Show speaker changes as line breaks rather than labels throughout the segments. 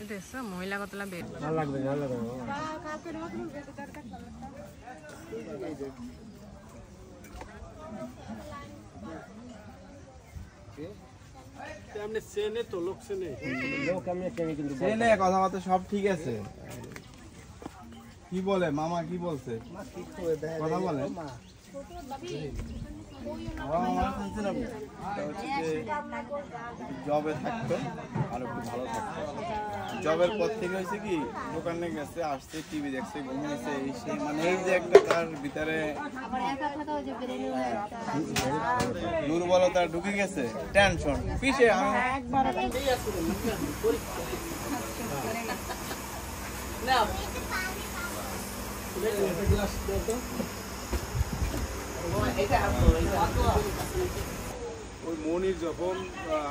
দেখছো মহিলা কতলা বের
ভালো লাগবে ভালো লাগবে
কথাবার্তা সব ঠিক আছে কি বলে মামা কি বলছে কথা বলে জবে থাকতো আর একটু ভালো থাকতো জবের পর থেকে হয়েছে কি দোকানে গেছে আসছে টিভি দেখছে ঘুমিয়েছে এই সেই মানে এই যে একটা তার ভিতরে দুর্বলতা ঢুকে গেছে টেনশন কিসে
ওই মনির যখন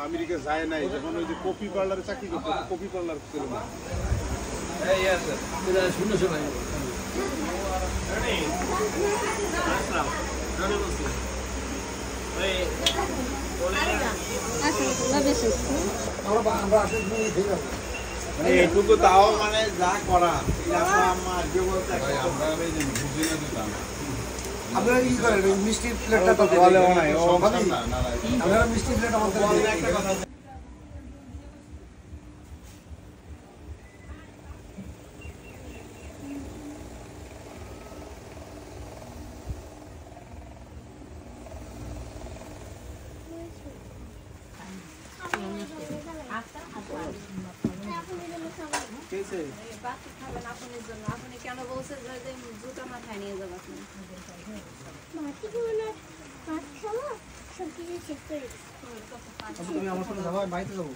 আমেরিকা যায় নাই যখন ওই যে কফি পার্লারে চাকরি করতো কফি পার্লার ছিল না
এইটুকু তাও মানে যা করা
আপনারা কি করেন মিষ্টি প্লেটটা তো
বলে নাই
আপনারা মিষ্টি প্লেট আমাদের
আপনি কেন বলছেন যে জুতা মাথায় নিয়ে যাবো
তুমি আমার সাথে যাবো বাড়িতে যাবো